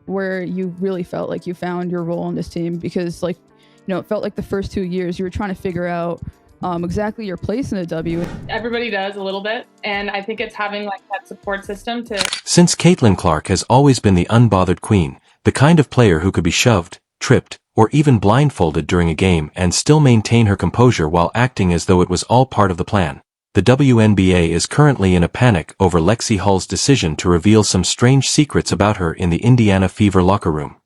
where you really felt like you found your role in this team? Because it felt like the first 2 years you were trying to figure out exactly your place in the W. Everybody does a little bit, and I think it's having that support system to... Since Caitlin Clark has always been the unbothered queen, the kind of player who could be shoved, tripped, or even blindfolded during a game and still maintain her composure while acting as though it was all part of the plan. The WNBA is currently in a panic over Lexie Hull's decision to reveal some strange secrets about her in the Indiana Fever locker room.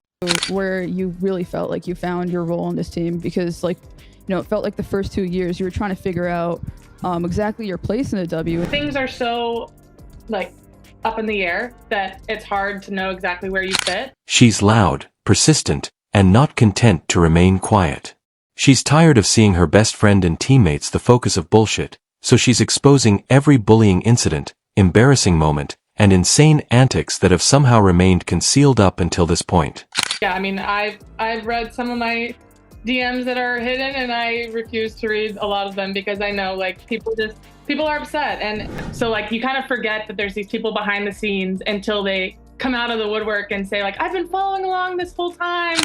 Where you really felt like you found your role in this team, because it felt like the first 2 years you were trying to figure out exactly your place in the W. Things are so up in the air that it's hard to know exactly where you fit. She's loud, persistent, and not content to remain quiet. She's tired of seeing her best friend and teammates the focus of bullshit, so she's exposing every bullying incident, embarrassing moment, and insane antics that have somehow remained concealed up until this point. Yeah, I mean, I've read some of my DMs that are hidden, and I refuse to read a lot of them because I know people are upset. And so you kind of forget that there's these people behind the scenes until they come out of the woodwork and say I've been following along this whole time.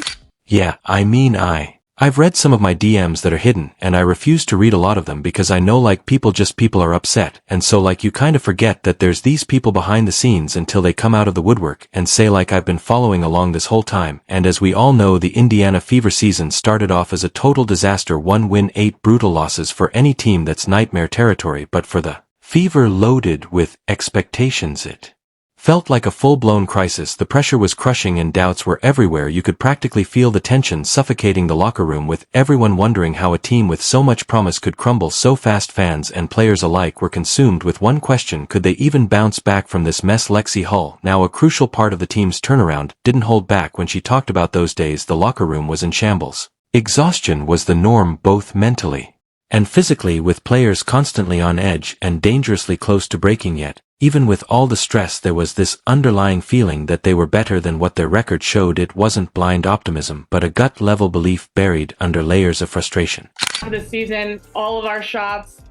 Yeah, I've read some of my DMs that are hidden, and I refuse to read a lot of them because I know people are upset, and so you kind of forget that there's these people behind the scenes until they come out of the woodwork and say I've been following along this whole time. And as we all know, the Indiana Fever season started off as a total disaster, 1 win 8 brutal losses for any team that's nightmare territory, but for the Fever loaded with expectations it felt like a full-blown crisis. The pressure was crushing and doubts were everywhere. You could practically feel the tension suffocating the locker room, with everyone wondering how a team with so much promise could crumble so fast. Fans and players alike were consumed with one question: could they even bounce back from this mess? Lexie Hull, now a crucial part of the team's turnaround, didn't hold back when she talked about those days the locker room was in shambles. Exhaustion was the norm, both mentally and physically, with players constantly on edge and dangerously close to breaking. Yet, even with all the stress, there was this underlying feeling that they were better than what their record showed. It wasn't blind optimism, but a gut-level belief buried under layers of frustration. This season, all of our shots,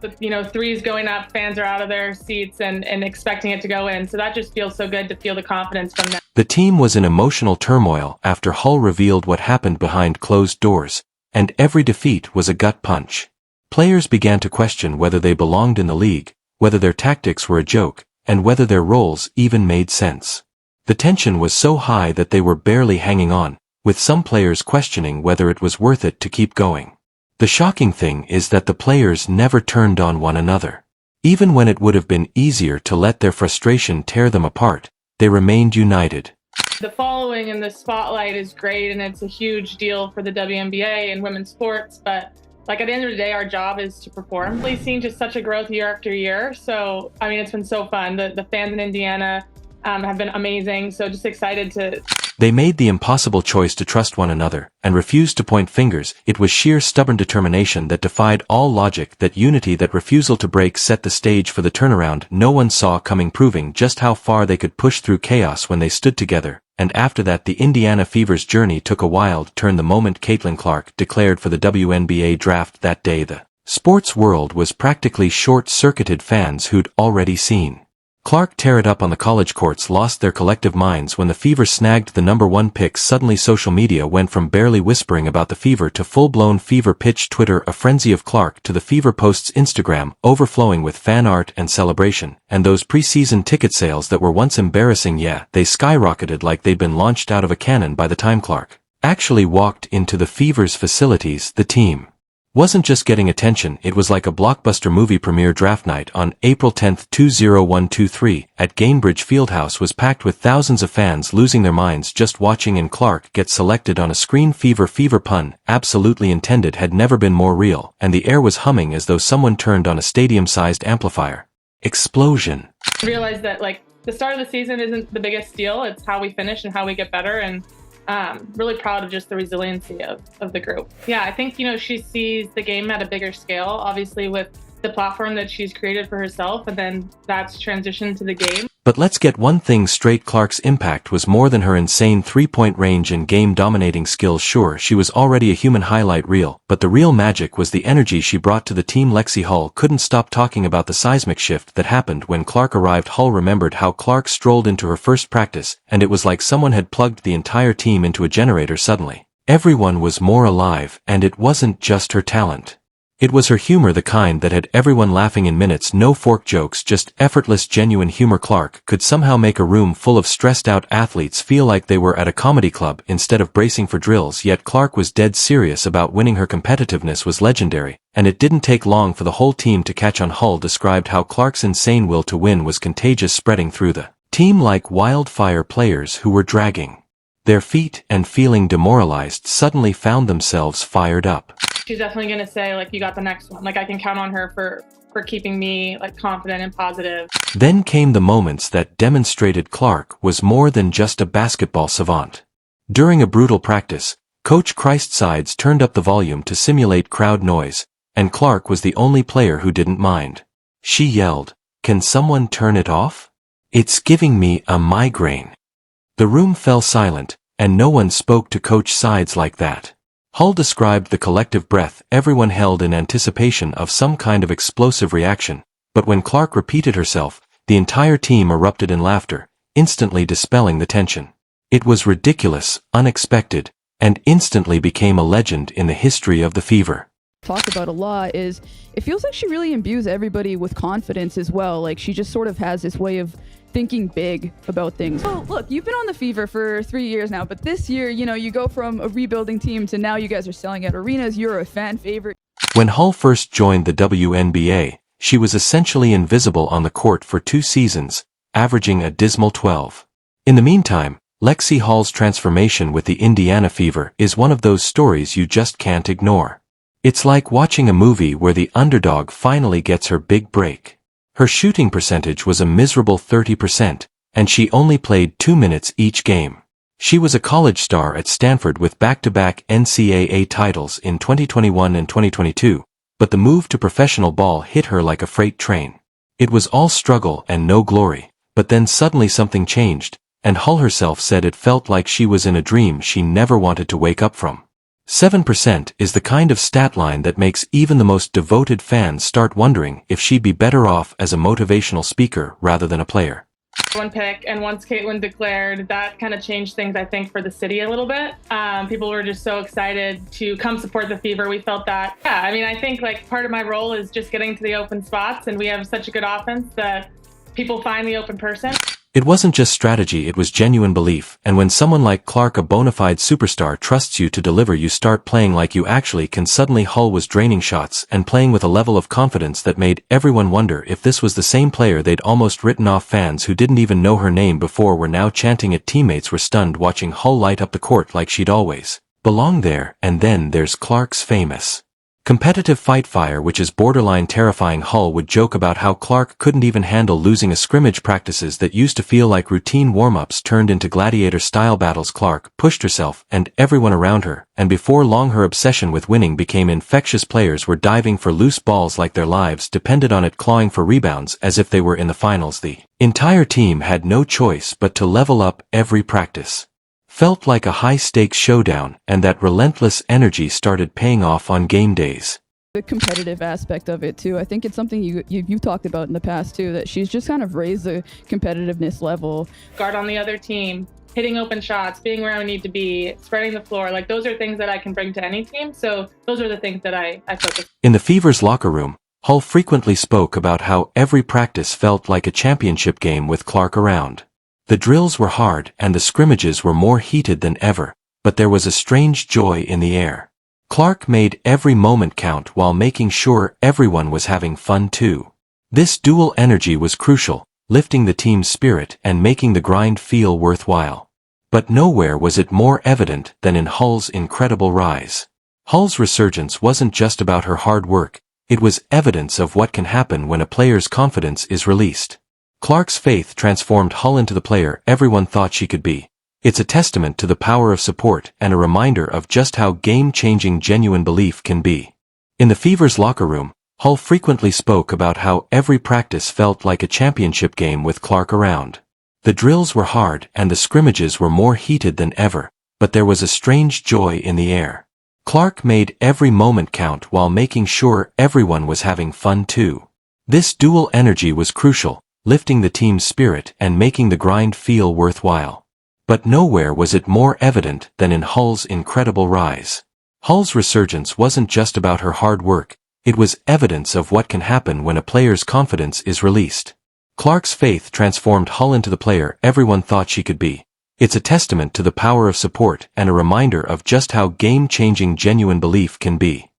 threes going up, fans are out of their seats and expecting it to go in. So that just feels so good to feel the confidence from them. The team was in emotional turmoil after Hull revealed what happened behind closed doors, and every defeat was a gut punch. Players began to question whether they belonged in the league, whether their tactics were a joke, and whether their roles even made sense. The tension was so high that they were barely hanging on, with some players questioning whether it was worth it to keep going. The shocking thing is that the players never turned on one another. Even when it would have been easier to let their frustration tear them apart, they remained united. The following in the spotlight is great, and it's a huge deal for the WNBA and women's sports, but at the end of the day, our job is to perform. We've seen just such a growth year after year. So, it's been so fun. The fans in Indiana have been amazing. So just excited to... They made the impossible choice to trust one another and refused to point fingers. It was sheer stubborn determination that defied all logic, that unity, that refusal to break set the stage for the turnaround no one saw coming, proving just how far they could push through chaos when they stood together. And after that, the Indiana Fever's journey took a wild turn the moment Caitlin Clark declared for the WNBA draft that day. The sports world was practically short-circuited. Fans who'd already seen Clark tear it up on the college courts lost their collective minds when the Fever snagged the #1 pick. Suddenly social media went from barely whispering about the Fever to full-blown Fever pitch. Twitter, a frenzy of Clark to the Fever posts. Instagram, overflowing with fan art and celebration. And those preseason ticket sales that were once embarrassing, they skyrocketed like they'd been launched out of a cannon by the time Clark actually walked into the Fever's facilities. The team wasn't just getting attention, it was like a blockbuster movie premiere. Draft night on April 10, 2023, at Gainbridge Fieldhouse was packed with thousands of fans losing their minds just watching, and Clark get selected on a screen. Fever pun, absolutely intended, had never been more real, and the air was humming as though someone turned on a stadium-sized amplifier. Explosion. I realized that the start of the season isn't the biggest deal, it's how we finish and how we get better, and really proud of just the resiliency of the group. Yeah, I think, she sees the game at a bigger scale, obviously with the platform that she's created for herself, and then that's transitioned to the game. But let's get one thing straight, Clark's impact was more than her insane three-point range and game-dominating skills. Sure, she was already a human highlight reel, but the real magic was the energy she brought to the team. Lexie Hull couldn't stop talking about the seismic shift that happened when Clark arrived. Hull remembered how Clark strolled into her first practice, and it was like someone had plugged the entire team into a generator suddenly. Everyone was more alive, and it wasn't just her talent. It was her humor, the kind that had everyone laughing in minutes. No fork jokes, just effortless, genuine humor. Clark could somehow make a room full of stressed-out athletes feel like they were at a comedy club instead of bracing for drills. Yet Clark was dead serious about winning. Her competitiveness was legendary, and it didn't take long for the whole team to catch on. Hull described how Clark's insane will to win was contagious, spreading through the team like wildfire. Players who were dragging their feet and feeling demoralized suddenly found themselves fired up. She's definitely going to say, like, you got the next one. Like, I can count on her for keeping me, like, confident and positive. Then came the moments that demonstrated Clark was more than just a basketball savant. During a brutal practice, Coach Christsides turned up the volume to simulate crowd noise, and Clark was the only player who didn't mind. She yelled, "Can someone turn it off? It's giving me a migraine." The room fell silent, and no one spoke to Coach Sides like that. Hull described the collective breath everyone held in anticipation of some kind of explosive reaction, but when Clark repeated herself, the entire team erupted in laughter, instantly dispelling the tension. It was ridiculous, unexpected, and instantly became a legend in the history of the Fever. Talk about a lot is it feels like she really imbues everybody with confidence as well. Like she just sort of has this way of thinking big about things. Oh, look, you've been on the Fever for 3 years now, but this year, you go from a rebuilding team to now you guys are selling out arenas. You're a fan favorite. When Hull first joined the WNBA, she was essentially invisible on the court for 2 seasons, averaging a dismal 12. In the meantime, Lexie Hull's transformation with the Indiana Fever is one of those stories you just can't ignore. It's like watching a movie where the underdog finally gets her big break. Her shooting percentage was a miserable 30%, and she only played 2 minutes each game. She was a college star at Stanford with back-to-back NCAA titles in 2021 and 2022, but the move to professional ball hit her like a freight train. It was all struggle and no glory, but then suddenly something changed, and Hull herself said it felt like she was in a dream she never wanted to wake up from. 7% is the kind of stat line that makes even the most devoted fans start wondering if she'd be better off as a motivational speaker rather than a player. One pick, and once Caitlin declared, that kind of changed things, I think, for the city a little bit. People were just so excited to come support the Fever. We felt that. Yeah, I mean, I think like part of my role is just getting to the open spots, and we have such a good offense that people find the open person. It wasn't just strategy, it was genuine belief, and when someone like Clark, a bona fide superstar, trusts you to deliver, you start playing like you actually can. Suddenly Hull was draining shots and playing with a level of confidence that made everyone wonder if this was the same player they'd almost written off. Fans who didn't even know her name before were now chanting it. Teammates were stunned watching Hull light up the court like she'd always belonged there. And then there's Clark's famous competitive fight fire, which is borderline terrifying. Hull would joke about how Clark couldn't even handle losing a scrimmage. Practices that used to feel like routine warm-ups turned into gladiator-style battles. Clark pushed herself and everyone around her, and before long her obsession with winning became infectious. Players were diving for loose balls like their lives depended on it, clawing for rebounds as if they were in the finals. The entire team had no choice but to level up. Every practice felt like a high-stakes showdown, and that relentless energy started paying off on game days. The competitive aspect of it too. I think it's something you've talked about in the past too, that she's just kind of raised the competitiveness level. Guard on the other team, hitting open shots, being where I need to be, spreading the floor. Like those are things that I can bring to any team. So those are the things that I focus on. In the Fever's locker room, Hull frequently spoke about how every practice felt like a championship game with Clark around. The drills were hard and the scrimmages were more heated than ever, but there was a strange joy in the air. Clark made every moment count while making sure everyone was having fun too. This dual energy was crucial, lifting the team's spirit and making the grind feel worthwhile. But nowhere was it more evident than in Hull's incredible rise. Hull's resurgence wasn't just about her hard work, it was evidence of what can happen when a player's confidence is released. Clark's faith transformed Hull into the player everyone thought she could be. It's a testament to the power of support and a reminder of just how game-changing genuine belief can be. In the Fever's locker room, Hull frequently spoke about how every practice felt like a championship game with Clark around. The drills were hard and the scrimmages were more heated than ever, but there was a strange joy in the air. Clark made every moment count while making sure everyone was having fun too. This dual energy was crucial, lifting the team's spirit and making the grind feel worthwhile. But nowhere was it more evident than in Hull's incredible rise. Hull's resurgence wasn't just about her hard work, it was evidence of what can happen when a player's confidence is released. Clark's faith transformed Hull into the player everyone thought she could be. It's a testament to the power of support and a reminder of just how game-changing genuine belief can be.